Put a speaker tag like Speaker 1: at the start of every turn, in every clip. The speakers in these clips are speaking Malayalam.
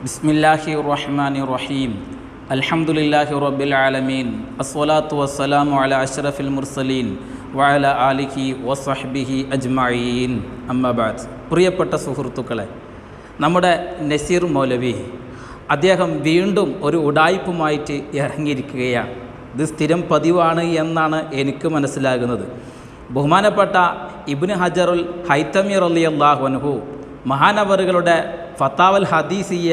Speaker 1: ബിസ്മില്ലാഹി റഹ്മാനി റഹീം. അൽഹംദുലില്ലാഹി റബ്ബിൽ ആലമീൻ. അസ്സലാത്തു വസ്സലാമു അലാ അഷ്റഫിൽ മുർസലീൻ വഅലാ ആലിഹി വസഹ്ബിഹി അജ്മഈൻ. അമ്മാ ബഅദ്. പ്രിയപ്പെട്ട സുഹൃത്തുക്കളെ, നമ്മുടെ നസീർ മൗലവി അദ്ദേഹം വീണ്ടും ഒരു ഉഡായിപ്പുമായിട്ട് ഇറങ്ങിയിരിക്കുകയാണ്. ഇത് സ്ഥിരം പതിവാണ് എന്നാണ് എനിക്ക് മനസ്സിലാകുന്നത്. ബഹുമാനപ്പെട്ട ഇബ്നു ഹജറുൽ ഹൈതമി റളിയല്ലാഹു അൻഹു മഹാനവറുകളുടെ ഫത്താവൽ ഹദീസിയ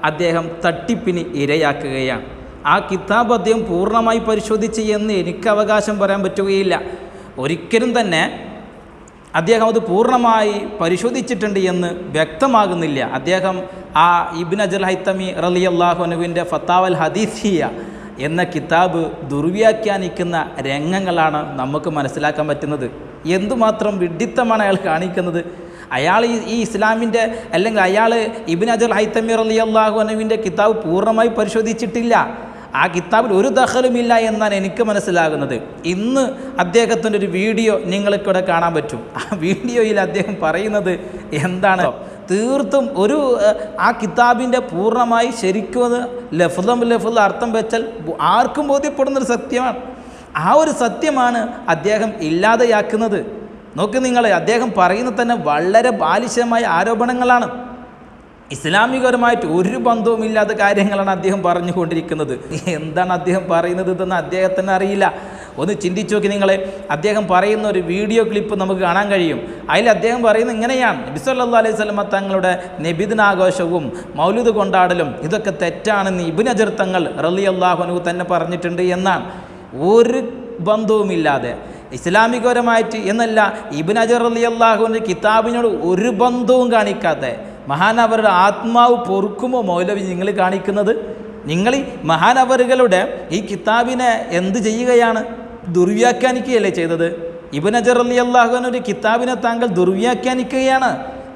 Speaker 1: അദ്ദേഹം തട്ടിപ്പിന് ഇരയാക്കുകയാണ്. ആ കിതാബ് അദ്ദേഹം പൂർണ്ണമായി പരിശോധിച്ച് എന്ന് എനിക്ക് അവകാശം പറയാൻ പറ്റുകയില്ല. ഒരിക്കലും തന്നെ അദ്ദേഹം അത് പൂർണ്ണമായി പരിശോധിച്ചിട്ടുണ്ട് എന്ന് വ്യക്തമാകുന്നില്ല. അദ്ദേഹം ആ ഇബ്നു ഹജറുൽ ഹൈതമി റളിയല്ലാഹു അൻഹുവിൻ്റെ ഫത്താവൽ ഹദീസിയ എന്ന കിതാബ് ദുർവ്യാഖ്യാനിക്കുന്ന രംഗങ്ങളാണ് നമുക്ക് മനസ്സിലാക്കാൻ പറ്റുന്നത്. എന്തുമാത്രം വിഡ്ഢിത്തമാണ് അയാൾ കാണിക്കുന്നത്. അയാൾ ഈ ഇസ്ലാമിൻ്റെ അല്ലെങ്കിൽ അയാൾ ഇബ്നു ഹജറുൽ ഹൈതമി റളിയല്ലാഹു അൻഹുവിൻ്റെ കിതാബ് പൂർണ്ണമായി പരിശോധിച്ചിട്ടില്ല. ആ കിതാബിൽ ഒരു ദഖലുമില്ല എന്നാണ് എനിക്ക് മനസ്സിലാകുന്നത്. ഇന്ന് അദ്ദേഹത്തിൻ്റെ ഒരു വീഡിയോ നിങ്ങൾക്കിവിടെ കാണാൻ പറ്റും. ആ വീഡിയോയിൽ അദ്ദേഹം പറയുന്നത് എന്താണ്? തീർത്തും ആ കിതാബിൻ്റെ പൂർണ്ണമായി ശരിക്കും അത് ലഫ്ള് അർത്ഥം വെച്ചാൽ ആർക്കും ബോധ്യപ്പെടുന്നൊരു സത്യമാണ്. ആ ഒരു സത്യമാണ് അദ്ദേഹം ഇല്ലാതെയാക്കുന്നത്. നോക്ക് നിങ്ങൾ, അദ്ദേഹം പറയുന്നത് തന്നെ വളരെ ബാലിശമായ ആരോപണങ്ങളാണ്. ഇസ്ലാമികപരമായിട്ട് ഒരു ബന്ധവുമില്ലാത്ത കാര്യങ്ങളാണ് അദ്ദേഹം പറഞ്ഞുകൊണ്ടിരിക്കുന്നത്. എന്താണ് അദ്ദേഹം പറയുന്നത് ഇതെന്ന് അദ്ദേഹത്തിന് അറിയില്ല. ഒന്ന് ചിന്തിച്ചു നോക്കി നിങ്ങൾ. അദ്ദേഹം പറയുന്ന ഒരു വീഡിയോ ക്ലിപ്പ് നമുക്ക് കാണാൻ കഴിയും. അതിൽ അദ്ദേഹം പറയുന്നത് ഇങ്ങനെയാണ്: നബി സല്ലല്ലാഹു അലൈഹി വസല്ലം തങ്ങളുടെ നബിദിനാഘോഷവും മൗലിദ് കൊണ്ടാടലും ഇതൊക്കെ തെറ്റാണെന്ന് ഇബ്നു ഹജർ തങ്ങൾ റളിയല്ലാഹു അൻഹു തന്നെ പറഞ്ഞിട്ടുണ്ട് എന്നാണ്. ഒരു ബന്ധവുമില്ലാതെ ഇസ്ലാമികപരമായിട്ട് എന്നല്ല, ഇബ്നു ഹജർ റളിയല്ലാഹു അൻഹു കിതാബിനോട് ഒരു ബന്ധവും കാണിക്കാതെ മഹാനവരുടെ ആത്മാവ് പൊറുക്കുമോ മൗലവി നിങ്ങൾ കാണിക്കുന്നത്? നിങ്ങൾ ഈ മഹാനവറുകളുടെ ഈ കിതാബിനെ എന്ത് ചെയ്യുകയാണ്? ദുർവ്യാഖ്യാനിക്കുകയല്ലേ ചെയ്തത്? ഇബ്നു ഹജർ റളിയല്ലാഹു അൻഹുവിൻ്റെ കിതാബിനെ താങ്കൾ ദുർവ്യാഖ്യാനിക്കുകയാണ്.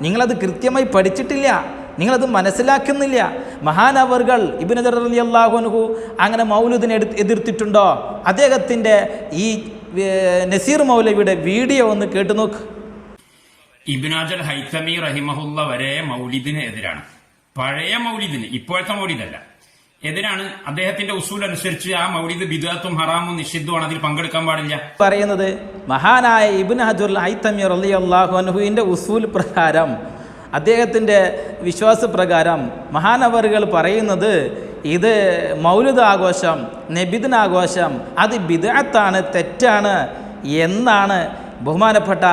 Speaker 1: നിങ്ങളത് കൃത്യമായി പഠിച്ചിട്ടില്ല, നിങ്ങളത് മനസ്സിലാക്കുന്നില്ല. മഹാനവറുകൾ ഇബ്നു ഹജർ റളിയല്ലാഹു അൻഹു അങ്ങനെ മൗലിദിനെ എതിർത്തിട്ടുണ്ടോ? അദ്ദേഹത്തിൻ്റെ ഈ നസീർ മൗലവിയുടെ വീഡിയോ ഒന്ന് കേട്ടു നോക്ക്.
Speaker 2: ഇബ്നു ഹജറുൽ ഹൈതമി റഹിമഹുല്ല വരെ മൗലിദിന് എതിരാണ്. പഴയ മൗലിദിന്, ഇപ്പോഴത്തെ മൗലിദല്ല, എതിരാണ്. അദ്ദേഹത്തിന്റെ ഉസൂൽ അനുസരിച്ച് ആ മൗലിദ് ബിദ്അത്തും ഹറാമും നിഷിദ്ധമാണ്, അതിൽ പങ്കെടുക്കാൻ പാടില്ല
Speaker 1: പറയുന്നത്. മഹാനായ ഇബ്നു ഹജറുൽ ഹൈതമി റളിയല്ലാഹു അൻഹുവിന്റെ ഉസൂൽ പ്രകാരം, അദ്ദേഹത്തിൻ്റെ വിശ്വാസപ്രകാരം മഹാനവറുകൾ പറയുന്നത് ഇത് മൗലിദ് ആഘോഷം, നബിദിനാഘോഷം അത് ബിദ്അത്താണ്, തെറ്റാണ് എന്നാണ് ബഹുമാനപ്പെട്ട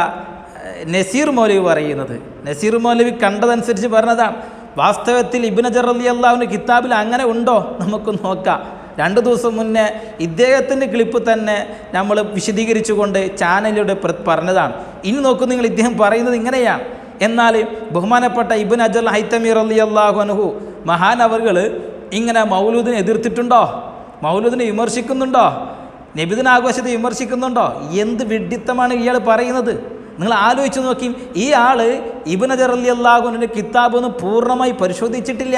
Speaker 1: നസീർ മൗലവി പറയുന്നത്. നസീർ മൗലവി കണ്ടതനുസരിച്ച് പറഞ്ഞതാണ്. വാസ്തവത്തിൽ ഇബ്നു ഹജർ റളിയല്ലാഹു അൻഹു കിതാബിൽ അങ്ങനെ ഉണ്ടോ? നമുക്ക് നോക്കാം. 2 ദിവസം മുന്നേ ഇദ്ദേഹത്തിൻ്റെ ക്ലിപ്പ് തന്നെ നമ്മൾ വിശദീകരിച്ചുകൊണ്ട് ചാനലിലൂടെ പറഞ്ഞതാണ്. ഇനി നോക്കൂ നിങ്ങൾ, ഇദ്ദേഹം പറയുന്നത് ഇങ്ങനെയാണ്. എന്നാൽ ബഹുമാനപ്പെട്ട ഇബ്നു ഹജറുൽ ഹൈതമി റളിയല്ലാഹു അൻഹു മഹാനവറുകൾ ഇങ്ങനെ മൗലൂദിനെ എതിർത്തിട്ടുണ്ടോ? മൗലൂദിനെ വിമർശിക്കുന്നുണ്ടോ? നബിദിനാഘോഷത്തെ വിമർശിക്കുന്നുണ്ടോ? എന്ത് വിഡ്ഢിത്തമാണ് ഇയാൾ പറയുന്നത്? നിങ്ങൾ ആലോചിച്ച് നോക്കി. ഈ ആൾ ഇബ്നു ഹജർ റളിയല്ലാഹു അൻഹുവിൻ്റെ കിതാബ് ഒന്നും പൂർണ്ണമായി പരിശോധിച്ചിട്ടില്ല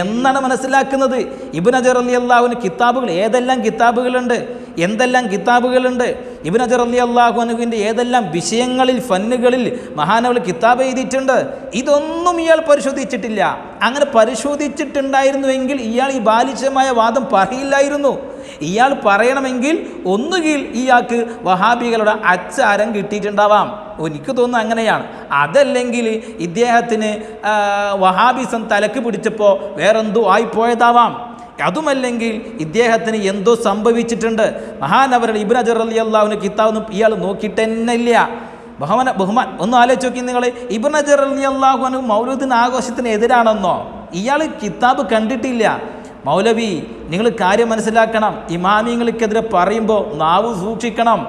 Speaker 1: എന്നാണ് മനസ്സിലാക്കുന്നത്. ഇബ്നു ഹജർ റളിയല്ലാഹു അൻഹു കിതാബുകൾ ഏതെല്ലാം കിതാബുകളുണ്ട്, എന്തെല്ലാം കിതാബുകളുണ്ട്. ഇബ്നു ഹജർ റളിയല്ലാഹു അൻഹുവിൻ്റെ ഏതെല്ലാം വിഷയങ്ങളിൽ, ഫന്നുകളിൽ മഹാനവർ കിതാബ് എഴുതിയിട്ടുണ്ട്. ഇതൊന്നും ഇയാൾ പരിശോധിച്ചിട്ടില്ല. അങ്ങനെ പരിശോധിച്ചിട്ടുണ്ടായിരുന്നുവെങ്കിൽ ഇയാൾ ഈ ബാലിശമായ വാദം പറയില്ലായിരുന്നു. ഇയാൾ പറയണമെങ്കിൽ ഒന്നുകിൽ ഇയാൾക്ക് വഹാബികളുടെ അച്ചാരം കിട്ടിയിട്ടുണ്ടാവാം. എനിക്ക് തോന്നുന്നു അങ്ങനെയാണ്. അതല്ലെങ്കിൽ ഇദ്ദേഹത്തിന് വഹാബിസം തലക്ക് പിടിച്ചപ്പോൾ വേറെന്തോ ആയിപ്പോയതാവാം. അതുമല്ലെങ്കിൽ ഇദ്ദേഹത്തിന് എന്തോ സംഭവിച്ചിട്ടുണ്ട്. മഹാനവരുടെ ഇബ്നു ഹജർ റളിയല്ലാഹു അൻഹു കിതാബൊന്നും ഇയാൾ നോക്കിയിട്ട് തന്നെ ഇല്ല. ബഹുമാൻ ഒന്ന് ആലോചിച്ച് നോക്കി നിങ്ങൾ. ഇബ്നു ഹജർ റളിയല്ലാഹു അൻഹു മൗലൂദിന് ആഘോഷത്തിന് എതിരാണെന്നോ? ഇയാൾ കിതാബ് കണ്ടിട്ടില്ല. മൗലവി, നിങ്ങൾ കാര്യം മനസ്സിലാക്കണം. ഇമാമിങ്ങൾക്കെതിരെ പറയുമ്പോൾ നാവ് സൂക്ഷിക്കണം.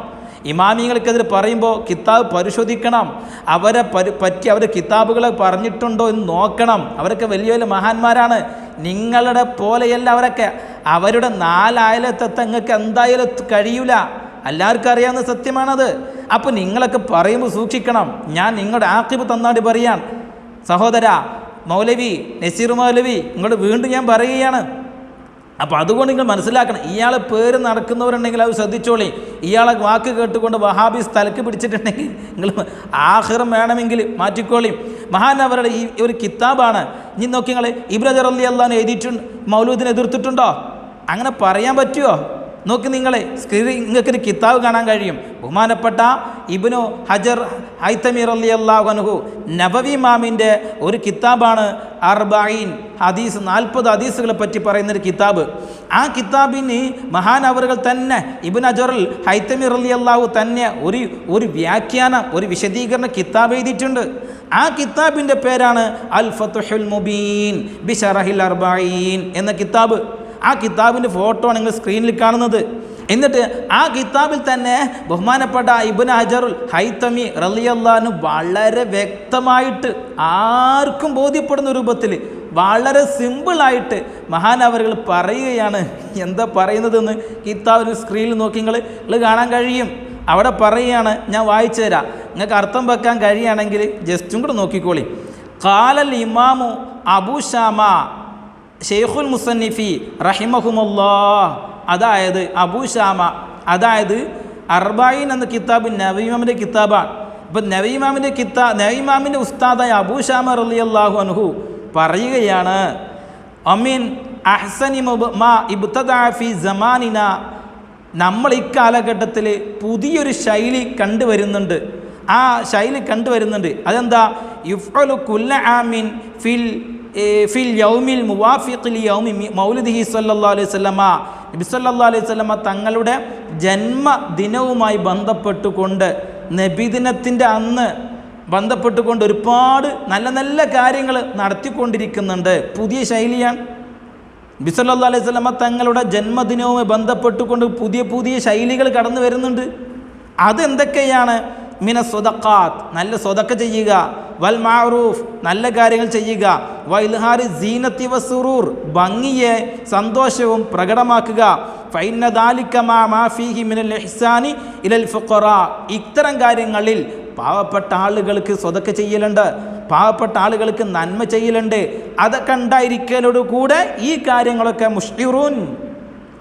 Speaker 1: ഇമാമിങ്ങൾക്കെതിരെ പറയുമ്പോൾ കിതാബ് പരിശോധിക്കണം. അവരെ പറ്റി അവരുടെ കിതാബുകളെ പറഞ്ഞിട്ടുണ്ടോ എന്ന് നോക്കണം. അവരൊക്കെ വലിയ വലിയ മഹാന്മാരാണ്. നിങ്ങളുടെ പോലെയല്ല അവരൊക്കെ. അവരുടെ 4 അയലത്തെത്താൻ നിങ്ങൾക്ക് എന്തായാലും കഴിയൂല. എല്ലാവർക്കും അറിയാവുന്ന സത്യമാണത്. അപ്പോൾ നിങ്ങളൊക്കെ പറയുമ്പോൾ സൂക്ഷിക്കണം. ഞാൻ നിങ്ങളുടെ ആഖിബ് തന്നാടി പറയാൻ സഹോദര മൗലവി നസീർ മൗലവി, ഇങ്ങോട്ട് വീണ്ടും ഞാൻ പറയുകയാണ്. അപ്പോൾ അതുകൊണ്ട് നിങ്ങൾ മനസ്സിലാക്കണം, ഇയാളെ പേര് നടക്കുന്നവരുണ്ടെങ്കിൽ അത് ശ്രദ്ധിച്ചോളി. ഇയാളെ വാക്ക് കേട്ടുകൊണ്ട് വഹാബീസ് തലക്ക് പിടിച്ചിട്ടുണ്ടെങ്കിൽ നിങ്ങൾ ആഖിറം വേണമെങ്കിൽ മാറ്റിക്കോളി. മഹാനവരുടെ ഈ ഒരു കിതാബാണ്. ഇനി നോക്കി നിങ്ങൾ ഇബ്നു ഹജർ റളിയല്ലാഹു അൻഹു എഴുതിയിട്ടുണ്ട്, മൗലൂദിനെ എതിർത്തിട്ടുണ്ടോ? അങ്ങനെ പറയാൻ പറ്റുമോ? നോക്കി നിങ്ങളെ സ്ക്രീനിൽ നിങ്ങൾക്കൊരു കിതാബ് കാണാൻ കഴിയും. ബഹുമാനപ്പെട്ട ഇബ്നു ഹജർ ഹൈതമി റളിയല്ലാഹു അൻഹു നബവി ഇമാമിൻ്റെ ഒരു കിതാബാണ് അർബഈൻ ഹദീസ്, 40 ഹദീസുകളെ പറ്റി പറയുന്നൊരു കിതാബ്. ആ കിതാബിന് മഹാനവറുകൾ തന്നെ ഇബ്നു ഹജർ ഹൈതമി റളിയല്ലാഹു തന്നെ ഒരു വ്യാഖ്യാനം, ഒരു വിശദീകരണ കിതാബ് എഴുതിയിട്ടുണ്ട്. ആ കിതാബിൻ്റെ പേരാണ് അൽ ഫത്ഹുൽ മുബീൻ ബിശറഹിൽ അർബഈൻ എന്ന കിതാബ്. ആ കിതാബിൻ്റെ ഫോട്ടോ ആണ് നിങ്ങൾ സ്ക്രീനിൽ കാണുന്നത്. എന്നിട്ട് ആ കിതാബിൽ തന്നെ ബഹുമാനപ്പെട്ട ഇബ്നു ഹജറുൽ ഹൈതമി റളിയല്ലാഹു അൻഹു വളരെ വ്യക്തമായിട്ട് ആർക്കും ബോധ്യപ്പെടുന്ന രൂപത്തിൽ വളരെ സിമ്പിളായിട്ട് മഹാനവറുകൾ പറയുകയാണ്. എന്താ പറയുന്നതെന്ന് കിതാബിന് സ്ക്രീനിൽ നോക്കി നിങ്ങൾ കാണാൻ കഴിയും. അവിടെ പറയുകയാണ്, ഞാൻ വായിച്ചു തരാം, നിങ്ങൾക്ക് അർത്ഥം വെക്കാൻ കഴിയുകയാണെങ്കിൽ ജസ്റ്റും കൂടെ നോക്കിക്കോളി. ഖാലൽ ഇമാമു അബൂ ഷാമ ഷെയ്ഖുൽ മുസന്നിഫി റഹിമഹുമുല്ലാഹ്, അതായത് അബൂ ഷാമ, അതായത് അർബഈൻ എന്ന കിതാബ് നബവി ഇമാമിൻ്റെ കിതാബാണ്. ഇപ്പം നബവി ഇമാമിൻ്റെ ഉസ്താദായ അബൂ ഷാമ റളിയല്ലാഹു അൻഹു പറയുകയാണ്, അമീൻ അഹ്സനി മാ ഇബ്തദഅ ഫീ സമാനിന, നമ്മൾ ഇക്കാലഘട്ടത്തിൽ പുതിയൊരു ശൈലി കണ്ടുവരുന്നുണ്ട്. ആ ശൈലി കണ്ടുവരുന്നുണ്ട്. അതെന്താ? യുഫ്അലു കുല്ല ആമിൻ ഫിൽ യൗമിൽ മുവാഫിഖിൽ യൗമി മൗലിദിഹി സല്ലല്ലാഹു അലൈഹി വസല്ലമ, നബി സല്ലല്ലാഹു അലൈഹി വസല്ലമ തങ്ങളുടെ ജന്മദിനവുമായി ബന്ധപ്പെട്ടുകൊണ്ട്, നബിദിനത്തിൻ്റെ അന്ന് ബന്ധപ്പെട്ടുകൊണ്ട് ഒരുപാട് നല്ല നല്ല കാര്യങ്ങൾ നടത്തിക്കൊണ്ടിരിക്കുന്നുണ്ട്. പുതിയ ശൈലിയാണ്. നബി സല്ലല്ലാഹു അലൈഹി വസല്ലമ തങ്ങളുടെ ജന്മദിനവുമായി ബന്ധപ്പെട്ടുകൊണ്ട് പുതിയ ശൈലികൾ കടന്നു വരുന്നുണ്ട്. അതെന്തൊക്കെയാണ്? മിന സ്വദഖാത്ത്, നല്ല സ്വദഖ ചെയ്യുക, വൽ മഅറൂഫ്, നല്ല കാര്യങ്ങൾ ചെയ്യുക, വ ഇൽഹാരി സീനത്തി വസുറൂർ, ഭംഗിയെ സന്തോഷവും പ്രകടമാക്കുക, ഫഇന്ന ദാലിക മാ ഫീഹി മിനൽ ഇഹ്സാനി ഇലൽ ഫുഖറാ, ഇത്തരം കാര്യങ്ങളിൽ പാവപ്പെട്ട ആളുകൾക്ക് സ്വദഖ ചെയ്യലുണ്ട്, പാവപ്പെട്ട ആളുകൾക്ക് നന്മ ചെയ്യലുണ്ട്. അതൊക്കെ ഉണ്ടായിരിക്കലോടുകൂടെ ഈ കാര്യങ്ങളൊക്കെ മുഷ്ഇറൂൻ,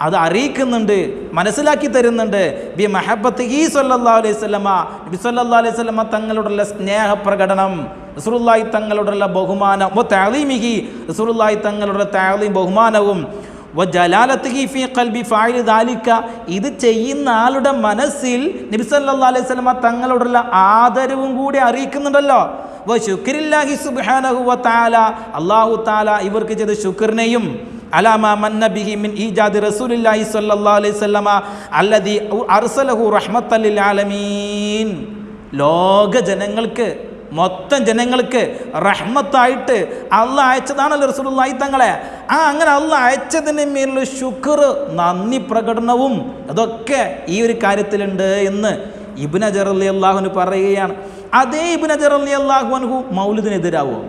Speaker 1: അത് അറിയിക്കുന്നുണ്ട്, മനസ്സിലാക്കി തരുന്നുണ്ട്. ബി മഹബ്ബത്തിഹി സല്ലല്ലാഹു അലൈഹി വസല്ലമ, നബി സല്ലല്ലാഹു അലൈഹി വസല്ലമ തങ്ങളോടുള്ള സ്നേഹപ്രകടനം, റസൂലുള്ളാഹി തങ്ങളോടുള്ള ബഹുമാനം, വ തഅലീമിഹി, റസൂലുള്ളാഹി തങ്ങളോടുള്ള തഅലീം ബഹുമാനവും, വ ജലാലത്തിഹി ഫീ ഖൽബി ഫാഇലി ദാലിക, ഇത് ചെയ്യുന്ന ആളുടെ മനസ്സിൽ നബി സല്ലല്ലാഹു അലൈഹി വസല്ലമ തങ്ങളോടുള്ള ആദരവും കൂടി അറിയിക്കുന്നുണ്ടല്ലോ. വ ശുക്രില്ലാഹി സുബ്ഹാനഹു വ തആല, അല്ലാഹു തആല ഇവർക്ക് ചെയ്ത ശുക്രിനെയും, അലാമ മന്ന ബിഹി മിൻ ഈജാദി റസൂലില്ലാഹി സ്വല്ലല്ലാഹു അലൈഹി വസല്ലമ അല്ലദി അർസലഹു റഹ്മത്തൻ ലിൽ ആലമീൻ, ലോക ജനങ്ങൾക്ക്, മൊത്തം ജനങ്ങൾക്ക് റഹ്മത്തായിട്ട് അള്ളാഹ് അയച്ചതാണല്ലോ റസൂലുള്ളാഹി തങ്ങളെ. അങ്ങനെ അള്ളാഹ് അയച്ചതിന് മേലുള്ള ശുക്ർ, നന്ദി പ്രകടനവും അതൊക്കെ ഈ ഒരു കാര്യത്തിലുണ്ട് എന്ന് ഇബ്നു ഹജർ റളിയല്ലാഹു അൻഹു പറയുകയാണ്. അതേ ഇബ്നു ഹജർ റളിയല്ലാഹു അൻഹു മൗലിദിനെതിരാവോ?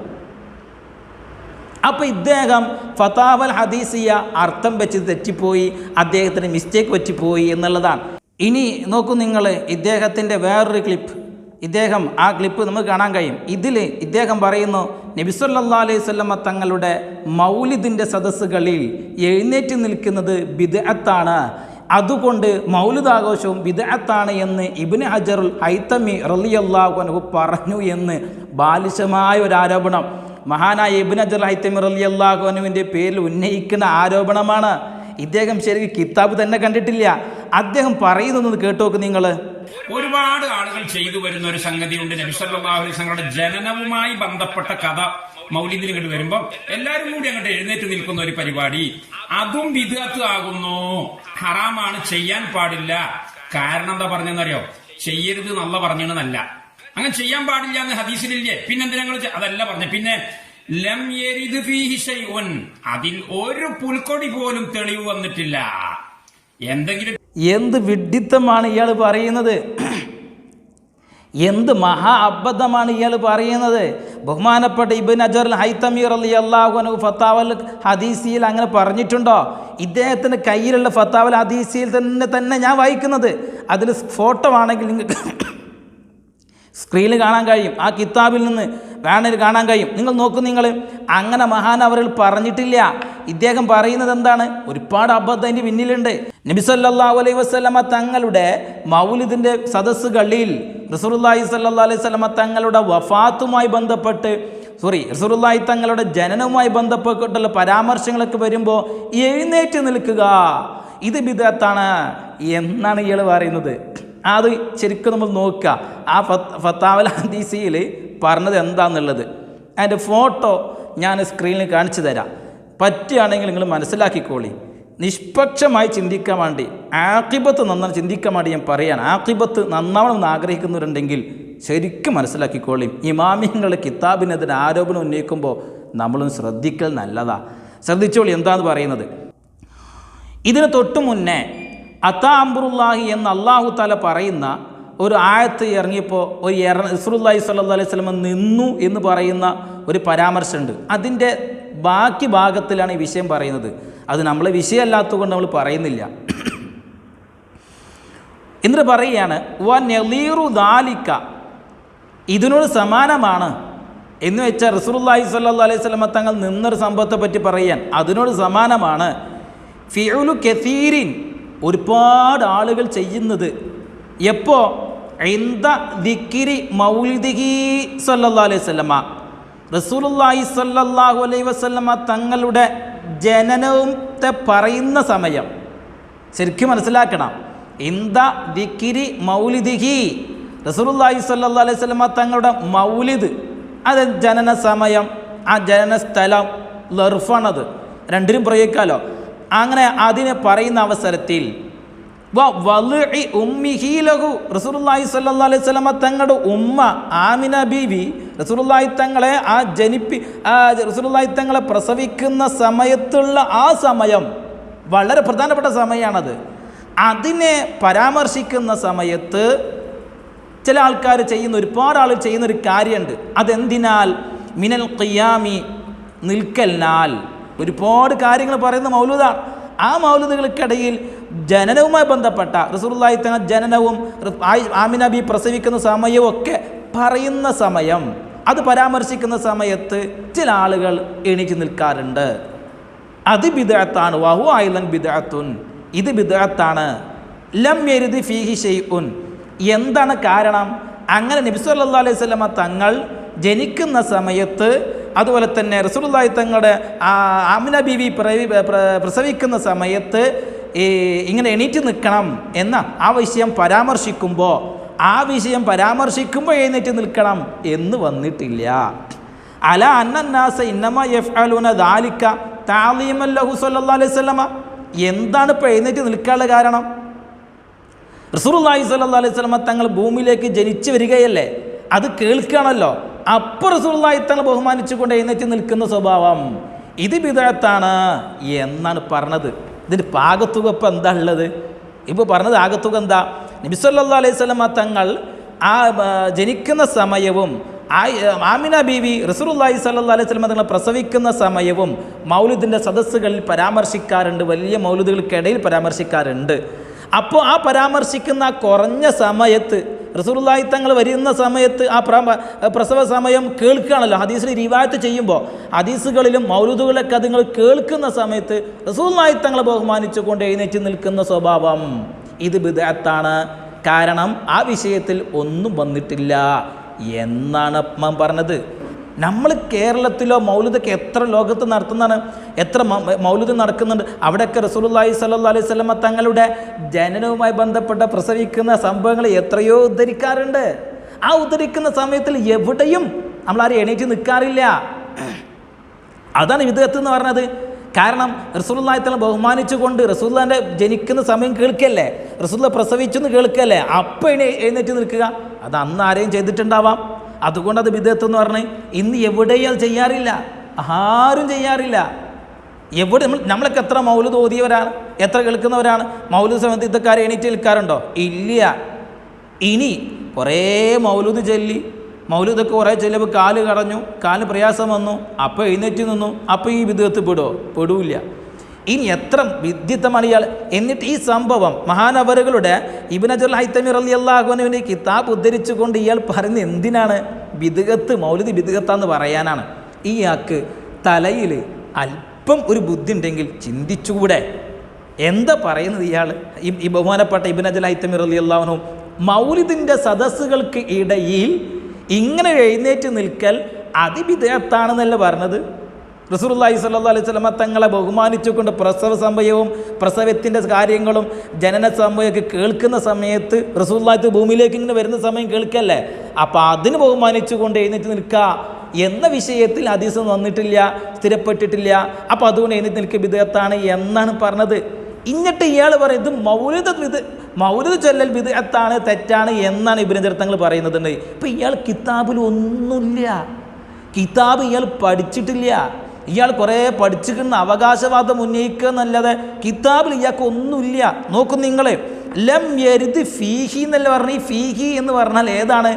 Speaker 1: അപ്പോൾ ഇദ്ദേഹം ഫതാവൽ ഹദീസിയ അർത്ഥം വെച്ച് തെറ്റിപ്പോയി, അദ്ദേഹത്തിന് മിസ്റ്റേക്ക് പറ്റിപ്പോയി എന്നുള്ളതാണ്. ഇനി നോക്കൂ നിങ്ങൾ, ഇദ്ദേഹത്തിൻ്റെ വേറൊരു ക്ലിപ്പ്, ആ ക്ലിപ്പ് നമുക്ക് കാണാൻ കഴിയും. ഇതിൽ ഇദ്ദേഹം പറയുന്നു, നബി സല്ലല്ലാഹു അലൈഹി വസല്ലമ തങ്ങളുടെ മൗലിദിൻ്റെ സദസ്സുകളിൽ എഴുന്നേറ്റ് നിൽക്കുന്നത് ബിദ്അത്താണ്, അതുകൊണ്ട് മൗലിദ് ആഘോഷവും ബിദ്അത്താണ് എന്ന് ഇബ്നു ഹജറുൽ ഹൈതമി റളിയല്ലാഹു അൻഹു പറഞ്ഞു എന്ന് ബാലിശമായ ഒരു ആരോപണം മഹാനായ ഇബ്നു ഹജർ ഹൈതമി റളിയല്ലാഹു അൻഹുവിൻ്റെ പേരിൽ ഉന്നയിക്കുന്ന ആരോപണമാണ്. ഇദ്ദേഹം ശരിക്കും കിതാബ് തന്നെ കണ്ടിട്ടില്ല. അദ്ദേഹം പറയുന്നത് കേട്ടു നോക്ക് നിങ്ങൾ.
Speaker 2: ഒരുപാട് ആളുകൾ ചെയ്തു വരുന്ന ഒരു സംഗതിയുണ്ട്. നബി സല്ലല്ലാഹു അലൈഹി വസല്ലമയുടെ ജനനവുമായി ബന്ധപ്പെട്ട കഥ മൗലിദിന് ഇങ്ങോട്ട് വരുമ്പോൾ എല്ലാവരും കൂടി അങ്ങോട്ട് എഴുന്നേറ്റ് നിൽക്കുന്ന ഒരു പരിപാടി, അതും ബിദ്അത്ത് ആകുന്നു, ഹറാമാണ്, ചെയ്യാൻ പാടില്ല. കാരണം എന്താ പറഞ്ഞെന്നറിയോ? ചെയ്യരുത് എന്നുള്ള പറഞ്ഞെന്നല്ല, അങ്ങനെ ചെയ്യാൻ പാടില്ല എന്ന് ഹദീസിലില്ലേ. പിന്നെന്തിനാ ഞങ്ങൾ അതല്ല പറഞ്ഞു. പിന്നെ ലം യരിദ് ഫീഹി ശൈഉൻ, അതിൽ ഒരു പുൽക്കൊടി പോലും തെളിവ് വന്നിട്ടില്ല.
Speaker 1: എന്ത് വിഡ്ഢിത്തമാണ് ഇയാൾ പറയുന്നത്, എന്ത് മഹാ അബദ്ധമാണ് ഇയാൾ പറയുന്നത്. ബഹുമാനപ്പെട്ട ഇബ്നു ഹജർ ഹൈതമി റളിയല്ലാഹു അൻഹു ഫതാവൽ ഹദീസിയിൽ അങ്ങനെ പറഞ്ഞിട്ടുണ്ടോ? ഇദ്ദേഹത്തിൻ്റെ കയ്യിലുള്ള ഫതാവൽ ഹദീസിയിൽ തന്നെ ഞാൻ വായിക്കുന്നത്. അതിൽ ഫോട്ടോ ആണെങ്കിൽ നിങ്ങൾക്ക് സ്ക്രീനിൽ കാണാൻ കഴിയും. ആ കിതാബിൽ നിന്ന് വേണമെങ്കിൽ കാണാൻ കഴിയും. നിങ്ങൾ നോക്കൂ, നിങ്ങൾ അങ്ങനെ മഹാനവറുകൾ പറഞ്ഞിട്ടില്ല. ഇദ്ദേഹം പറയുന്നത് എന്താണ്? ഒരുപാട് അബദ്ധം അതിൻ്റെ പിന്നിലുണ്ട്. നബി സല്ലല്ലാഹു അലൈഹി വസല്ലമ തങ്ങളുടെ മൗലിദിൻ്റെ സദസ്സുകളിൽ റസൂലുള്ളാഹി സല്ലല്ലാഹു അലൈഹി വസല്ലമ തങ്ങളുടെ വഫാത്തുമായി ബന്ധപ്പെട്ട് റസൂലുള്ളാഹി തങ്ങളുടെ ജനനവുമായി ബന്ധപ്പെട്ടുള്ള പരാമർശങ്ങളൊക്കെ വരുമ്പോൾ എഴുന്നേറ്റ് നിൽക്കുക, ഇത് ബിദ്അത്താണ് എന്നാണ് ഇയാൾ പറയുന്നത്. അത് ശരിക്കും നമ്മൾ നോക്കുക, ആ ഫത്താവൽ ഹദീസിൽ പറഞ്ഞത് എന്താണെന്നുള്ളത്. അതിൻ്റെ ഫോട്ടോ ഞാൻ സ്ക്രീനിൽ കാണിച്ചു തരാം. പറ്റുകയാണെങ്കിൽ നിങ്ങൾ മനസ്സിലാക്കിക്കോളി. നിഷ്പക്ഷമായി ചിന്തിക്കാൻ വേണ്ടി, ആഖിബത്ത് നന്നായി ചിന്തിക്കാൻ വേണ്ടി ഞാൻ പറയുകയാണ്. ആഖിബത്ത് നന്നാവണമെന്ന് ആഗ്രഹിക്കുന്നവരുണ്ടെങ്കിൽ ശരിക്കും മനസ്സിലാക്കിക്കോളി. ഇമാമിങ്ങൾ കിതാബിനെതിരെ ആരോപണം ഉന്നയിക്കുമ്പോൾ നമ്മളൊന്ന് ശ്രദ്ധിക്കൽ നല്ലതാണ്. ശ്രദ്ധിച്ചോളി എന്താണെന്ന് പറയുന്നത്. ഇതിന് തൊട്ടു മുന്നേ അത്താ അംറുല്ലാഹി എന്ന് അള്ളാഹു താല പറയുന്ന ഒരു ആയത്ത് ഇറങ്ങിയപ്പോൾ റസൂലുള്ളാഹി സ്വല്ലല്ലാഹു അലൈഹി വസല്ലം നിന്നു എന്ന് പറയുന്ന ഒരു പരാമർശമുണ്ട്. അതിൻ്റെ ബാക്കി ഭാഗത്തിലാണ് ഈ വിഷയം പറയുന്നത്. അത് നമ്മളെ വിഷയമല്ലാത്തത് കൊണ്ട് നമ്മൾ പറയുന്നില്ല. എന്നിട്ട് പറയുകയാണ് വ നളീറു ദാലിക, ഇതിനോട് സമാനമാണ് എന്ന് വെച്ചാൽ റസൂലുള്ളാഹി സ്വല്ലല്ലാഹു അലൈഹി വസല്ലം തങ്ങൾ നിന്നൊരു സംഭവത്തെ പറ്റി പറയാൻ അതിനോട് സമാനമാണ് ഫിഉലു കസീരിൻ, ഒരുപാട് ആളുകൾ ചെയ്യുന്നത്. എപ്പോൾ? ഇൻദ ദിക്രി മൗലിദിഹി സ്വല്ലല്ലാഹു അലൈഹി വസല്ലമ, റസൂലുള്ളാഹി സ്വല്ലല്ലാഹു അലൈഹി വസല്ലമ തങ്ങളുടെ ജനനത്തെ പറയുന്ന സമയം. ശരിക്കും മനസ്സിലാക്കണം. ഇൻദ ദിക്രി മൗലിദിഹി, റസൂലുള്ളാഹി സ്വല്ലല്ലാഹു അലൈഹി വസല്ലമ തങ്ങളുടെ മൗലിദ്, അത് ജനന സമയം, ആ ജനന സ്ഥലം ലർഫാണത്, രണ്ടിനും പ്രയോഗിക്കാമല്ലോ. അങ്ങനെ അതിനെ പറയുന്ന അവസരത്തിൽ റസൂലുള്ളാഹി സ്വല്ലല്ലാഹു അലൈഹി വസല്ലമ തങ്ങളുടെ ഉമ്മ ആമിന ബീവി റസൂലുള്ളാഹി തങ്ങളെ റസൂലുള്ളാഹി തങ്ങളെ പ്രസവിക്കുന്ന സമയത്തുള്ള ആ സമയം വളരെ പ്രധാനപ്പെട്ട സമയമാണത്. അതിനെ പരാമർശിക്കുന്ന സമയത്ത് ചില ആൾക്കാർ ചെയ്യുന്ന, ഒരുപാട് ആളുകൾ ചെയ്യുന്നൊരു കാര്യമുണ്ട്. അതെന്തിനാൽ? മിനൽ ഖിയാമി, നിൽക്കലിനാൽ. ഒരുപാട് കാര്യങ്ങൾ പറയുന്ന മൗലൂദാണ്. ആ മൗലൂദുകൾക്കിടയിൽ ജനനവുമായി ബന്ധപ്പെട്ട റസൂലുള്ളാഹി തങ്ങൾ ജനനവും ആമിന ബി പ്രസവിക്കുന്ന സമയവും ഒക്കെ പറയുന്ന സമയം, അത് പരാമർശിക്കുന്ന സമയത്ത് ചില ആളുകൾ എണീറ്റ് നിൽക്കാറുണ്ട്. അത് ബിദ്അത്താണ്. വഹു അയ്ളൻ ബിദ്അത്തുൻ, ഇത് ബിദ്അത്താണ്. ലം യരിദ് ഫീഹി ഷൈഉൻ, എന്താണ് കാരണം? അങ്ങനെ നബി സല്ലല്ലാഹു അലൈഹി വസല്ലമ തങ്ങൾ ജനിക്കുന്ന സമയത്ത്, അതുപോലെ തന്നെ റസൂലുള്ളാഹി തങ്ങളുടെ ആമിന ബീവി പ്രസവിക്കുന്ന സമയത്ത് ഇങ്ങനെ എണീറ്റ് നിൽക്കണം എന്ന ആ വിഷയം പരാമർശിക്കുമ്പോൾ എഴുന്നേറ്റ് നിൽക്കണം എന്ന് വന്നിട്ടില്ല. അല അന്നന്നാസ ഇന്നമാ യഫ്അലൂന ദാലിക തഅലീമൻ ലഹു സ്വല്ലല്ലാഹു അലൈഹി വസല്ലമ, എന്താണ് ഇപ്പോൾ എഴുന്നേറ്റ് നിൽക്കാനുള്ള കാരണം? റസൂലുള്ളാഹി സ്വല്ലല്ലാഹു അലൈഹി വസല്ലമ തങ്ങൾ ഭൂമിയിലേക്ക് ജനിച്ചു വരികയല്ലേ, അത് കേൾക്കുകയാണല്ലോ. അപ്പോൾ റസൂലുള്ളാഹി തങ്ങൾ ബഹുമാനിച്ചുകൊണ്ട് എഴുന്നേറ്റ് നിൽക്കുന്ന സ്വഭാവം, ഇത് ബിദ്അത്താണ് എന്നാണ് പറഞ്ഞത്. ഇതിൻ്റെ പാകത്തുക ഇപ്പോൾ എന്താ ഉള്ളത്? ഇപ്പോൾ പറഞ്ഞത് ആകത്തുക എന്താ? നബി സല്ലല്ലാഹു അലൈഹി വസല്ലമ തങ്ങൾ ആ ജനിക്കുന്ന സമയവും ആമിന ബീവി റസൂലുള്ളാഹി സ്വല്ലല്ലാഹു അലൈഹി വസല്ലമ തങ്ങളെ പ്രസവിക്കുന്ന സമയവും മൗലിദിൻ്റെ സദസ്സുകളിൽ പരാമർശിക്കാറുണ്ട്, വലിയ മൗലിദുകൾക്കിടയിൽ പരാമർശിക്കാറുണ്ട്. അപ്പോൾ ആ പരാമർശിക്കുന്ന കുറഞ്ഞ സമയത്ത് റസൂലുള്ളാഹി തങ്ങൾ വരുന്ന സമയത്ത് ആ പ്രസവ സമയം കേൾക്കുകയാണല്ലോ. ഹദീസിൽ റിവായത്ത് ചെയ്യുമ്പോൾ ഹദീസുകളിലും മൗലൂദുകളൊക്കെ അത് നിങ്ങൾ കേൾക്കുന്ന സമയത്ത് റസൂലുള്ളാഹി തങ്ങളെ ബഹുമാനിച്ചുകൊണ്ട് എഴുന്നേറ്റ് നിൽക്കുന്ന സ്വഭാവം, ഇത് ബിദ്അത്താണ്. കാരണം ആ വിഷയത്തിൽ ഒന്നും വന്നിട്ടില്ല എന്നാണ് അപ്പം പറഞ്ഞത്. നമ്മൾ കേരളത്തിലോ മൗലൂദൊക്കെ എത്ര ലോകത്ത് നടത്തുന്നതാണ്, എത്ര മൗലൂദ് നടക്കുന്നുണ്ട്. അവിടെയൊക്കെ റസൂലുള്ളാഹി സ്വല്ലല്ലാഹു അലൈഹി വസല്ലമ തങ്ങളുടെ ജനനവുമായി ബന്ധപ്പെട്ട പ്രസവിക്കുന്ന സംഭവങ്ങൾ എത്രയോ ഉദ്ധരിക്കാറുണ്ട്. ആ ഉദ്ധരിക്കുന്ന സമയത്തിൽ എവിടെയും നമ്മളാരും എണീറ്റ് നിൽക്കാറില്ല. അതാണ് ബിദ്അത്ത് എന്ന് പറഞ്ഞത്. കാരണം റസൂലുള്ളാഹി തആല ബഹുമാനിച്ചുകൊണ്ട് റസൂലുള്ളാഹിൻ്റെ ജനിക്കുന്ന സമയം കേൾക്കല്ലേ, റസൂലുള്ളാഹി പ്രസവിച്ചു എന്ന് കേൾക്കല്ലേ, അപ്പോൾ എഴുന്നേറ്റ് നിൽക്കുക, അത് അന്ന് ആരെയും ചെയ്തിട്ടുണ്ടാവാം. അതുകൊണ്ട് അത് ബിദ്അത്ത് എന്ന് പറഞ്ഞ് ഇന്ന് എവിടെയും അത് ചെയ്യാറില്ല, ആരും ചെയ്യാറില്ല. എവിടെ നമ്മളൊക്കെ എത്ര മൗലൂദ് ഓതിയവരാണ്, എത്ര കേൾക്കുന്നവരാണ്. മൗലൂദ് സമയത്ത് ഇതൊക്കെ എണീറ്റ് നിൽക്കാറുണ്ടോ? ഇല്ല. ഇനി കുറേ മൗലൂദ് ചൊല്ലി, മൗലൂദൊക്കെ കുറേ ചൊല്ലിയപ്പോൾ കാല് കടഞ്ഞു, കാല് പ്രയാസം വന്നു, അപ്പോൾ എഴുന്നേറ്റ് നിന്നു, അപ്പോൾ ഈ ബിദ്അത്ത് പെടൂല്ല. ഇനി എത്ര വിദ്യുത്തമാണ് ഇയാൾ. എന്നിട്ട് ഈ സംഭവം മഹാനവറുകളുടെ ഇബ്നു ഹജർ അൽ ഹൈതമി റളിയല്ലാഹു അൻഹുവിൻ്റെ കിതാബ് ഉദ്ധരിച്ചുകൊണ്ട് ഇയാൾ പറയുന്നത് എന്തിനാണ്? ബിദ്അത്ത് മൗലിദ് ബിദ്അത്താന്ന് പറയാനാണ്. ഇയാൾക്ക് തലയിൽ അല്പം ഒരു ബുദ്ധി ഉണ്ടെങ്കിൽ ചിന്തിച്ചുകൂടെ? എന്താ പറയുന്നത് ഇയാൾ? ഈ ബഹുമാനപ്പെട്ട ഇബ്നു അജൽ ഹൈതമി റളിയല്ലാഹു അൻഹു മൗലിദിൻ്റെ സദസ്സുകൾക്ക് ഇടയിൽ ഇങ്ങനെ എഴുന്നേറ്റ് നിൽക്കൽ അത് ബിദ്അത്താണെന്നല്ല പറഞ്ഞത്. റസൂലുള്ളാഹി സ്വല്ലല്ലാഹു അലൈഹി വസല്ലമ തങ്ങളെ ബഹുമാനിച്ചുകൊണ്ട് പ്രസവ സമയവും പ്രസവത്തിൻ്റെ കാര്യങ്ങളും ജനന സമയമൊക്കെ കേൾക്കുന്ന സമയത്ത് റസൂലുള്ളാഹി ഭൂമിയിലേക്ക് ഇങ്ങനെ വരുന്ന സമയം കേൾക്കല്ലേ, അപ്പോൾ അതിന് ബഹുമാനിച്ചുകൊണ്ട് എഴുന്നേറ്റ് നിൽക്കുക എന്ന വിഷയത്തിൽ ഹദീസ് വന്നിട്ടില്ല, സ്ഥിരപ്പെട്ടിട്ടില്ല. അപ്പോൾ അതുകൊണ്ട് എഴുന്നേറ്റ് നിൽക്കുക ബിദ്അത്താണ് എന്നാണ് പറഞ്ഞത്. എന്നിട്ട് ഇയാൾ പറയും ഇത് മൗലിദ് ചൊല്ലൽ ബിദ്അത്താണ്, തെറ്റാണ് എന്നാണ് ഇബ്നു ഹജർ തങ്ങൾ പറയുന്നത്. ഇപ്പം ഇയാൾ കിതാബിൽ ഒന്നുമില്ല, കിതാബ് ഇയാൾ പഠിച്ചിട്ടില്ല. ഇയാൾ കുറേ പഠിച്ചിരിക്കുന്ന അവകാശവാദം ഉന്നയിക്കുക എന്നല്ലാതെ കിതാബിൽ ഇയാൾക്ക് ഒന്നുമില്ല. നോക്കും നിങ്ങൾ, ലം യരിദ് ഫീഹി എന്നല്ല പറഞ്ഞ. ഈ ഫീഹി എന്ന് പറഞ്ഞാൽ ഏതാണ്?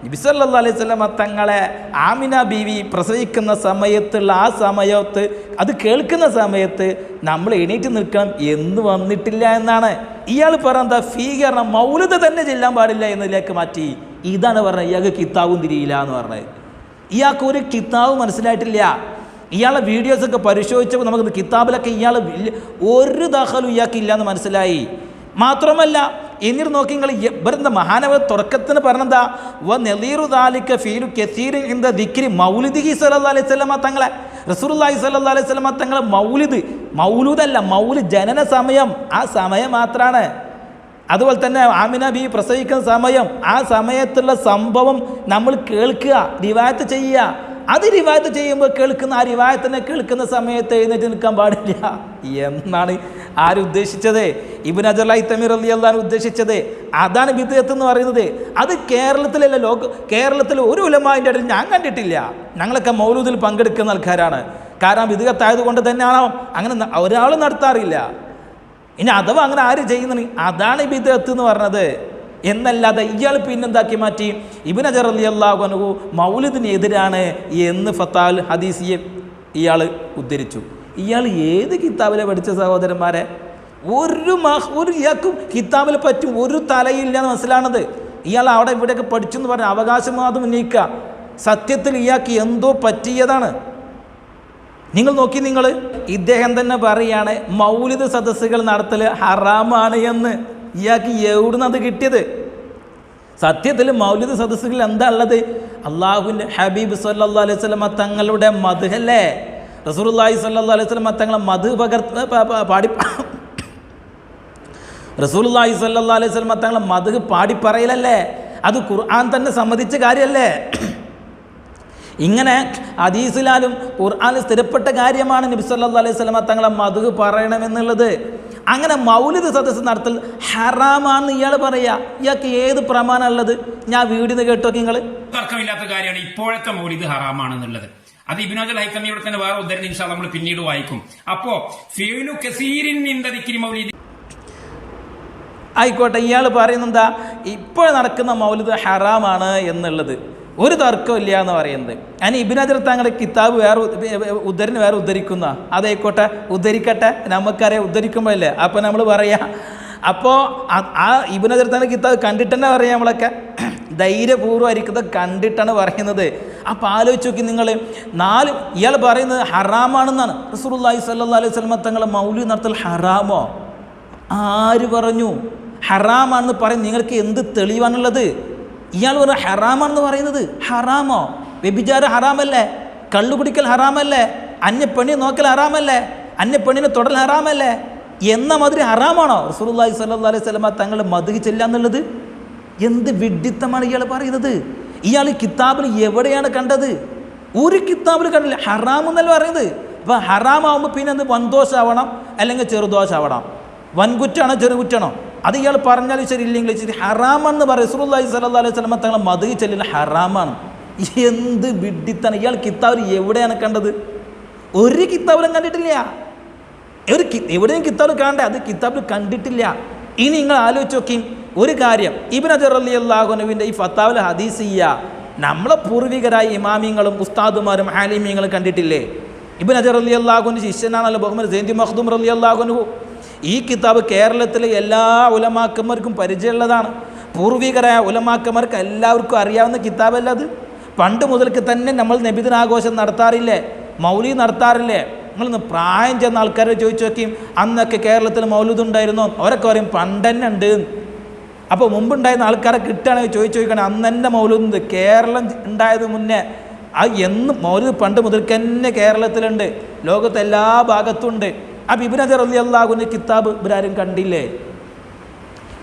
Speaker 1: നബി സല്ലല്ലാഹു അലൈഹി വസല്ലമ തങ്ങളെ ആമിന ബീവി പ്രസവിക്കുന്ന സമയത്തുള്ള ആ സമയത്ത് അത് കേൾക്കുന്ന സമയത്ത് നമ്മൾ എണീറ്റ് നിൽക്കണം എന്ന് വന്നിട്ടില്ല എന്നാണ് ഇയാൾ പറഞ്ഞത്. ഫീഹി പറഞ്ഞാൽ മൗലിദ് തന്നെ ചെല്ലാൻ പാടില്ല എന്നതിലേക്ക് മാറ്റി. ഇതാണ് പറഞ്ഞത് ഇയാൾക്ക് കിതാബും തിരിയില്ല എന്ന് പറഞ്ഞത്. ഇയാൾക്ക് ഒരു കിതാബ് മനസ്സിലായിട്ടില്ല. ഇയാളെ വീഡിയോസൊക്കെ പരിശോധിച്ചപ്പോൾ നമുക്ക് കിതാബിലൊക്കെ ഇയാൾ ഒരു ദഖലും ഇയാൾക്ക് ഇല്ലയെന്ന് മനസ്സിലായി. മാത്രമല്ല എന്നിട്ട് നോക്കി നിങ്ങൾ ഇവരെന്താ മഹാനവർ തുടക്കത്തിന് പറഞ്ഞെന്താ വ നളീറു ദാലിക ഫീലു കസീരിൻ ഇൻദ ദിക്രി മൗലിദിഹി സ്വല്ലല്ലാഹു അലൈഹി വസല്ലമ തങ്ങളെ റസൂലുള്ളാഹി സ്വല്ലല്ലാഹു അലൈഹി വസല്ലമ തങ്ങളെ മൗലൂദല്ല, മൗലിദ് ജനന സമയം, ആ സമയം മാത്രമാണ്. അതുപോലെ തന്നെ ആമിന ബി പ്രസവിക്കുന്ന സമയം, ആ സമയത്തുള്ള സംഭവം നമ്മൾ കേൾക്കുക, റിവായത്ത് ചെയ്യുക. അത് റിവായത്ത് ചെയ്യുമ്പോൾ കേൾക്കുന്ന ആ റിവായത്തിനെ കേൾക്കുന്ന സമയത്ത് എഴുന്നേറ്റ് നിൽക്കാൻ പാടില്ല എന്നാണ് ആരുദ്ദേശിച്ചത്? ഇബ്നു അജൽ ഹൈതമി റളിയല്ലാഹു അൻഹു ഉദ്ദേശിച്ചത്. അതാണ് ബിദ്അത്ത് എന്ന് പറയുന്നത്. അത് കേരളത്തിലല്ല, കേരളത്തിൽ ഒരു ഉലമാൻ്റെ ഇടയിൽ ഞാൻ കണ്ടിട്ടില്ല. ഞങ്ങളൊക്കെ മൗലൂദിൽ പങ്കെടുക്കുന്ന ആൾക്കാരാണ്. കാരണം ബിദ്അത്തായതുകൊണ്ട് തന്നെയാണോ അങ്ങനെ ഒരാൾ നടത്താറില്ല. ഇനി അഥവാ അങ്ങനെ ആര് ചെയ്യുന്നത്? അതാണ് ബിദ്അത്ത് എന്ന് പറഞ്ഞത് എന്നല്ലാതെ ഇയാൾ പിന്നെന്താക്കി മാറ്റി? ഇബ്നു ഹജർ റളിയല്ലാഹു അൻഹു മൗലിദിന് എതിരാണ് എന്ന് ഫത്താൽ ഹദീസിയെ ഇയാൾ ഉദ്ധരിച്ചു. ഇയാൾ ഏത് കിതാബിലെ പഠിച്ച സഹോദരന്മാരെ? ഒരു ഇയാൾക്കും കിതാബിൽ പറ്റും ഒരു തലയില്ല എന്ന് മനസ്സിലാണത്. ഇയാൾ അവിടെ ഇവിടെയൊക്കെ പഠിച്ചു എന്ന് പറഞ്ഞാൽ അവകാശവാദം ഉന്നയിക്കുക. സത്യത്തിൽ ഇയാൾക്ക് എന്തോ പറ്റിയതാണ്. നിങ്ങൾ നോക്കി, നിങ്ങൾ ഇദ്ദേഹം തന്നെ പറയുകയാണ് മൗലിദ് സദസ്സുകൾ നടത്തൽ ഹറാമാണ് എന്ന്. ഇയാൾക്ക് എവിടുന്ന് അത് കിട്ടിയത്? സത്യത്തിൽ മൗലിദ് സദസ്സുകൾ എന്താ ഉള്ളത്? അള്ളാഹുവിൻ്റെ ഹബീബ് സല്ലല്ലാഹു അലൈഹി വസല്ലമ തങ്ങളുടെ മദ്ഹല്ലേ? റസൂലുള്ളാഹി സല്ലല്ലാഹു അലൈഹി വസല്ലമ തങ്ങളെ മദ്ഹ് റസൂലുള്ളാഹി സല്ലല്ലാഹു അലൈഹി വസല്ലമ തങ്ങളെ മദ്ഹ് പാടി പറയലല്ലേ? അത് ഖുർആൻ തന്നെ സമ്മതിച്ച കാര്യമല്ലേ? ഇങ്ങനെ ഹദീസിലാലും ഖുർആനിൽ സ്ഥിരപ്പെട്ട കാര്യമാണ് നബി സല്ലല്ലാഹു അലൈഹി വസല്ലമ തങ്ങളെ മദ്ഹ് പറയണമെന്നുള്ളത്. അങ്ങനെ മൗലിദ് സദസ്സ് നടത്തൽ ഹറാമാണെന്ന് ഇയാൾ പറയാ. ഇയാൾക്ക് ഏത് പ്രമാണമുള്ളത്? ഞാൻ വീടിന്ന് കേട്ടോക്കി നിങ്ങൾ.
Speaker 2: തർക്കമില്ലാത്ത കാര്യമാണ് ഇപ്പോഴത്തെ മൗലിദ് ഹറാമാണെന്നുള്ളത്. അത് ഇബ്നു അജൽ ഹൈതമിയുടെ തന്നെ വേറെ ഉദ്ധരണി ഇൻഷാ അല്ലാഹ് നമ്മൾ പിന്നീട് വായിക്കും. അപ്പോ ഫീലു കസീരിൻ ഇൻദ ദിക്രി മൗലിദ്
Speaker 1: ആയിക്കോട്ടെ. ഇയാൾ പറയുന്നെന്താ ഇപ്പോൾ നടക്കുന്ന മൗലിദ് ഹറാമാണ് എന്നുള്ളത്. ഒരു തർക്കമില്ല എന്ന് പറയുന്നത്. ഞാൻ ഇബ്നു ഹജർ തങ്ങളുടെ കിതാബ് വേറെ ഉദ്ധരിക്കുന്ന അതായിക്കോട്ടെ, ഉദ്ധരിക്കട്ടെ. നമുക്കറിയാം ഉദ്ധരിക്കുമ്പോഴല്ലേ അപ്പോൾ നമ്മൾ പറയാം. അപ്പോൾ ആ ഇബ്നു ഹജർ തങ്ങളുടെ കിതാബ് കണ്ടിട്ട് തന്നെ പറയാം. നമ്മളൊക്കെ ധൈര്യപൂർവ്വമായിരിക്കുന്നത് കണ്ടിട്ടാണ് പറയുന്നത്. അപ്പോൾ ആലോചിച്ച് നോക്കി നിങ്ങൾ. ഇയാൾ പറയുന്നത് ഹറാമാണെന്നാണ്. റസൂലുള്ളാഹി സ്വല്ലല്ലാഹു അലൈഹി വസല്ലം തങ്ങളെ മൗലിദ് നടത്തൽ ഹറാമോ? ആര് പറഞ്ഞു ഹറാമാണെന്ന് പറയും? നിങ്ങൾക്ക് എന്ത് തെളിവാണുള്ളത്? ഇയാൾ പറഞ്ഞ ഹറാമാണെന്ന് പറയുന്നത്. ഹറാമോ? വ്യഭിചാരം ഹറാമല്ലേ? കള്ളുകുടിക്കൽ ഹറാമല്ലേ? അന്യപ്പെണ്ണി നോക്കൽ ഹറാമല്ലേ? അന്യപ്പെണ്ണിനെ തൊടൽ ഹറാമല്ലേ? എന്ന മാതിരി ഹറാമാണോ റസൂലുള്ളാഹി സ്വല്ലല്ലാഹു അലൈഹി വസല്ലം തങ്ങളുടെ മദ്ഹ് ചെല്ലാന്നുള്ളത്? എന്ത് വിഡ്ഢിത്തമാണ് ഇയാൾ പറയുന്നത്? ഇയാൾ കിതാബിൽ എവിടെയാണ് കണ്ടത്? ഒരു കിതാബിൽ കണ്ടില്ല. ഹറാം എന്നല്ല പറയുന്നത്. അപ്പം ഹറാമാവുമ്പോൾ പിന്നെ എന്ത് വൻദോഷാവണം അല്ലെങ്കിൽ ചെറുദോഷാവണം? വൻകുറ്റാണോ ചെറുകുറ്റാണോ? അത് ഇയാൾ പറഞ്ഞാലും ശരി ഇല്ലെങ്കിൽ ശരി ഹറാമാണെന്ന് പറയും. റസൂലുള്ളാഹി സ്വല്ലല്ലാഹു അലൈഹി വസല്ലം തങ്ങളെ മദ്ഹ് ചെല്ലൽ ഹറാമാണ്. എന്ത് വിഡ്ഢിത്തമാണ്! ഇയാൾ കിതാബിൽ എവിടെയാണ് കണ്ടത്? ഒരു കിതാബിലും കണ്ടിട്ടില്ല. എവിടെയും കിതാബിൽ കാണണ്ടേ? അത് കിതാബിൽ കണ്ടിട്ടില്ല. ഇനി നിങ്ങൾ ആലോചിച്ച് നോക്കി ഒരു കാര്യം. ഇബ്നു ഹജർ റളിയല്ലാഹു അൻഹുവിൻ്റെ ഈ ഫത്താവൽ ഹദീസിയ്യ നമ്മളെ പൂർവികരായ ഇമാമിങ്ങളും ഉസ്താദുമാരും ആലിമീങ്ങളും കണ്ടിട്ടില്ലേ? ഇബ്നു ഹജർ റളിയല്ലാഹു അൻഹു ശിഷ്യനാണല്ലോ ബഹുമാൻ സൈനുദ്ദീൻ മഖ്ദൂം റളിയല്ലാഹു അൻഹു. ഈ കിതാബ് കേരളത്തിലെ എല്ലാ ഉലമാക്കന്മാർക്കും പരിചയമുള്ളതാണ്. പൂർവികരായ ഉലമാക്കന്മാർക്ക് എല്ലാവർക്കും അറിയാവുന്ന കിതാബല്ല അത്. പണ്ട് മുതൽക്ക് തന്നെ നമ്മൾ നബിദിനാഘോഷം നടത്താറില്ലേ, മൗലിദ് നടത്താറില്ലേ? നിങ്ങളൊന്ന് പ്രായം ചെന്ന ആൾക്കാരെ ചോദിച്ചു നോക്കിയും അന്നൊക്കെ കേരളത്തിൽ മൗലിദ് ഉണ്ടായിരുന്നോ? അവരൊക്കെ പറയും പണ്ടന്നെ ഉണ്ട്. അപ്പോൾ മുമ്പുണ്ടായിരുന്ന ആൾക്കാരെ കിട്ടുകയാണെങ്കിൽ ചോദിച്ചു ചോദിക്കണം, അന്ന് തന്നെ മൗലിദ് കേരളം ഉണ്ടായത് മുന്നേ അത് എന്നും മൗലിദ് പണ്ട് മുതൽക്ക് തന്നെ കേരളത്തിലുണ്ട്, ലോകത്തെ എല്ലാ ഭാഗത്തും ഉണ്ട്. അപ്പോൾ ഇബ്നു ഹജർ റളിയല്ലാഹുവിൻ്റെ കിതാബ് ഇവരാരും കണ്ടില്ലേ?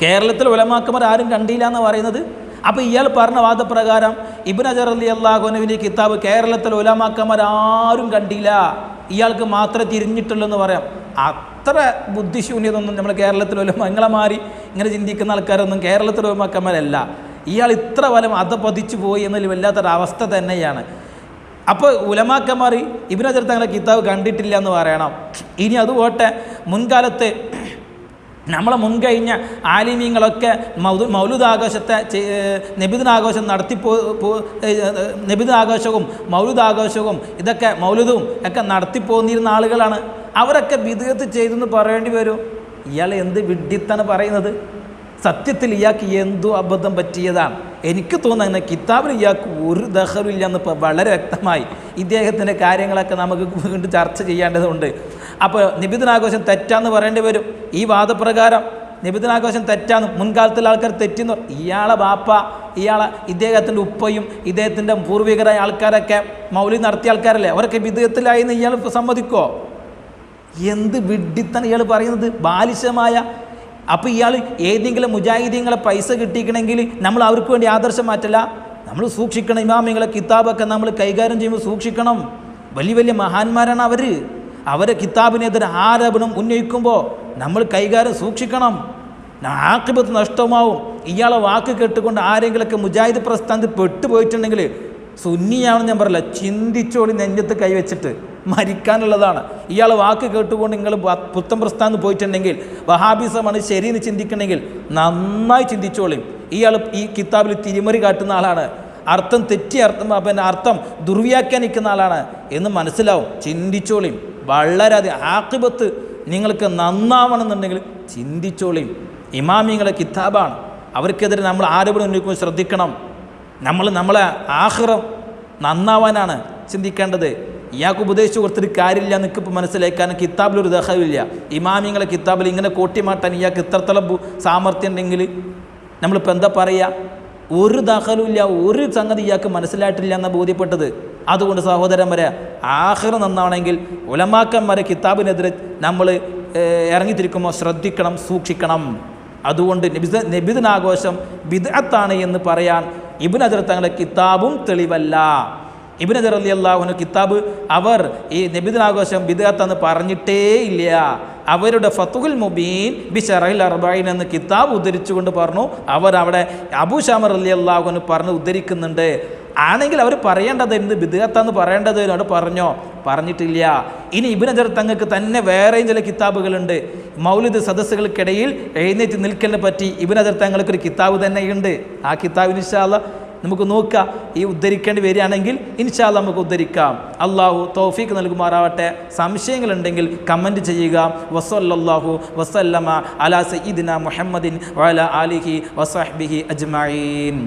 Speaker 1: കേരളത്തിൽ ഉലമാക്കന്മാർ ആരും കണ്ടില്ല എന്ന് പറയുന്നത്. അപ്പോൾ ഇയാൾ പറഞ്ഞ വാദപ്രകാരം ഇബ്നു ഹജർ റളിയല്ലാഹുവിൻ്റെ കിതാബ് കേരളത്തിൽ ഉലമാക്കന്മാർ ആരും കണ്ടില്ല, ഇയാൾക്ക് മാത്രമേ തിരിഞ്ഞിട്ടുള്ളൂ എന്ന് പറയാം. അത്ര ബുദ്ധിശൂന്യതൊന്നും നമ്മൾ കേരളത്തിൽ നിങ്ങളെ മാറി ഇങ്ങനെ ചിന്തിക്കുന്ന ആൾക്കാരൊന്നും കേരളത്തിൽ ഉലമാക്കന്മാരല്ല. ഇയാൾ ഇത്ര വലം അധപതിച്ചു പോയി എന്നതിൽ വല്ലാത്തൊരവസ്ഥ തന്നെയാണ്. അപ്പോൾ ഉലമാക്കന്മാർ ഇബ്നു ഹജർ തങ്ങളുടെ കിതാബ് കണ്ടിട്ടില്ല എന്ന് പറയണം. ഇനി അതുപോട്ടെ, മുൻകാലത്ത് നമ്മളെ മുൻകഴിഞ്ഞ ആലിമീങ്ങളൊക്കെ മൗലിദാഘോഷത്തെ നബിദിനാഘോഷം നബിദിനാഘോഷവും മൗലിദാഘോഷവും ഇതൊക്കെ മൗലിദും ഒക്കെ നടത്തിപ്പോന്നിരുന്ന ആളുകളാണ്. അവരൊക്കെ ബിദ്അത്ത് ചെയ്തെന്ന് പറയേണ്ടി വരും. ഇയാൾ എന്ത് വിഡ്ഢിത്താണ് പറയുന്നത്? സത്യത്തിൽ ഇയാൾക്ക് എന്തോ അബദ്ധം പറ്റിയതാണ്. എനിക്ക് തോന്നുന്ന കിതാബിൽ ഇയാൾക്ക് ഒരു ദഖലുമില്ല എന്ന് വളരെ വ്യക്തമായി. ഇദ്ദേഹത്തിൻ്റെ കാര്യങ്ങളൊക്കെ നമുക്ക് വീണ്ടും ചർച്ച ചെയ്യേണ്ടതുണ്ട്. അപ്പോൾ നബിദിനാഘോഷം തെറ്റാന്ന് പറയേണ്ടി വരും. ഈ വാദപ്രകാരം നബിദിനാഘോഷം തെറ്റാന്ന് മുൻകാലത്തിലെ ആൾക്കാർ തെറ്റിന്ന്, ഇയാളെ ബാപ്പ, ഇദ്ദേഹത്തിൻ്റെ ഉപ്പയും ഇദ്ദേഹത്തിൻ്റെ പൂർവികരായ ആൾക്കാരൊക്കെ മൗലിദ് നടത്തിയ ആൾക്കാരല്ലേ, അവരൊക്കെ ബിദ്അത്തിലായി എന്ന് ഇയാൾ സമ്മതിക്കോ? എന്ത് വിഡ്ഢിത്താണ് ഇയാൾ പറയുന്നത്, ബാലിശമായ. അപ്പോൾ ഇയാൾ ഏതെങ്കിലും മുജാഹിദീങ്ങളെ പൈസ കിട്ടിക്കണമെങ്കിൽ നമ്മൾ അവർക്ക് വേണ്ടി ആദർശം മാറ്റില്ല, നമ്മൾ സൂക്ഷിക്കണം. ഇമാമിങ്ങളെ കിതാബൊക്കെ നമ്മൾ കൈകാര്യം ചെയ്യുമ്പോൾ സൂക്ഷിക്കണം. വലിയ വലിയ മഹാന്മാരാണ് അവരെ കിതാബിനെതിരെ ആരോപണം ഉന്നയിക്കുമ്പോൾ നമ്മൾ കൈകാര്യം സൂക്ഷിക്കണം. ആഖിബത്ത് നഷ്ടമാവും. ഇയാളെ വാക്ക് കേട്ടുകൊണ്ട് ആരെങ്കിലൊക്കെ മുജാഹിദ് പ്രസ്ഥാനത്തിൽ പെട്ടുപോയിട്ടുണ്ടെങ്കിൽ സുന്നിയാണെന്ന് ഞാൻ പറയില്ല, ചിന്തിച്ചോളി നെഞ്ചത്ത് കൈവച്ചിട്ട് മരിക്കാനുള്ളതാണ്. ഇയാൾ വാക്ക് കേട്ടുകൊണ്ട് നിങ്ങൾ പുത്തൻ പ്രസ്ഥാനം പോയിട്ടുണ്ടെങ്കിൽ വഹാബിസമാണ് ശരിയെന്ന് ചിന്തിക്കണമെങ്കിൽ നന്നായി ചിന്തിച്ചോളിയും. ഇയാൾ ഈ കിതാബിൽ തിരിമറി കാട്ടുന്ന ആളാണ്, അർത്ഥം തെറ്റി അർത്ഥം ദുർവ്യാഖ്യാനിക്കുന്ന ആളാണ് എന്ന് മനസ്സിലാവും. ചിന്തിച്ചോളിയും. വളരെ ആഖിബത്ത് നിങ്ങൾക്ക് നന്നാവണമെന്നുണ്ടെങ്കിൽ ചിന്തിച്ചോളിയും. ഇമാമിങ്ങളെ കിതാബാണ്, അവർക്കെതിരെ നമ്മൾ ആരോപണം ഉന്നയിക്കുമ്പോൾ ശ്രദ്ധിക്കണം. നമ്മളെ ആഖിറം നന്നാവാനാണ് ചിന്തിക്കേണ്ടത്. ഇയാൾക്ക് ഉപദേശിച്ച് കൊടുത്തിട്ട് കാര്യമില്ല നിൽക്കിപ്പോൾ മനസ്സിലാക്കാൻ കിതാബിലൊരു ദഖലില്ല. ഇമാമിങ്ങളെ കിതാബിൽ ഇങ്ങനെ കോട്ടിമാട്ടാൻ ഇയാൾക്ക് ഇത്രത്തോളം സാമർഥ്യം ഉണ്ടെങ്കിൽ നമ്മളിപ്പോൾ എന്താ പറയുക? ഒരു ദഖലും ഇല്ല, ഒരു സംഗതി ഇയാൾക്ക് മനസ്സിലായിട്ടില്ല എന്നാണ് ബോധ്യപ്പെട്ടത്. അതുകൊണ്ട് സഹോദരന്മാരെ, ആഖിറ നന്നാവണമെങ്കിൽ ഉലമാക്കന്മാരെ കിതാബിനെതിരെ നമ്മൾ ഇറങ്ങിത്തിരിക്കുമ്പോൾ ശ്രദ്ധിക്കണം, സൂക്ഷിക്കണം. അതുകൊണ്ട് നബിദിനാഘോഷം ബിദ്അത്താണ് എന്ന് പറയാൻ ഇബ്നു ഹജർ തങ്ങളുടെ കിതാബും തെളിവല്ല. ഇബ്നു ഹജർ റളിയല്ലാഹു കിതാബ് അവർ ഈ നബിദിനാഘോഷം ബിദ്അത്താന്ന് പറഞ്ഞിട്ടേ ഇല്ല. അവരുടെ ഫതുഹുൽ മുബീൻ ബി ശറഹിൽ അർബഈൻ എന്ന കിതാബ് ഉദ്ധരിച്ചുകൊണ്ട് പറഞ്ഞു, അവർ അവിടെ അബൂ ശാമ റളിയല്ലാഹു പറഞ്ഞ് ഉദ്ധരിക്കുന്നുണ്ട്. ആണെങ്കിൽ അവർ പറയേണ്ടത് എന്ത് ബിദ്അത്താന്ന് പറയേണ്ടത് അവിടെ പറഞ്ഞിട്ടില്ല. ഇനി ഇബ്നു ഹജർ തങ്ങൾക്ക് തന്നെ വേറെയും ചില കിതാബുകളുണ്ട്. മൗലിദ് സദസ്സുകൾക്കിടയിൽ എഴുന്നേറ്റ് നിൽക്കലിനെ പറ്റി ഇബ്നു ഹജർ തങ്ങൾക്കൊരു കിതാബ് തന്നെയുണ്ട്. ആ കിതാബ് ഇൻഷാ അല്ലാഹ് നമുക്ക് നോക്കാം. ഈ ഉദ്ധരിക്കേണ്ടി വരികയാണെങ്കിൽ ഇൻഷാ അല്ലാഹ് നമുക്ക് ഉദ്ധരിക്കാം. അള്ളാഹു തൗഫീഖ് നൽകുമാറാവട്ടെ. സംശയങ്ങളുണ്ടെങ്കിൽ കമൻറ്റ് ചെയ്യുക. വസല്ലല്ലാഹു വസല്ലമ അലാ സയ്യിദിന മുഹമ്മദിൻ വഅലാ ആലിഹി വസഹ്ബിഹി അജ്മഈൻ.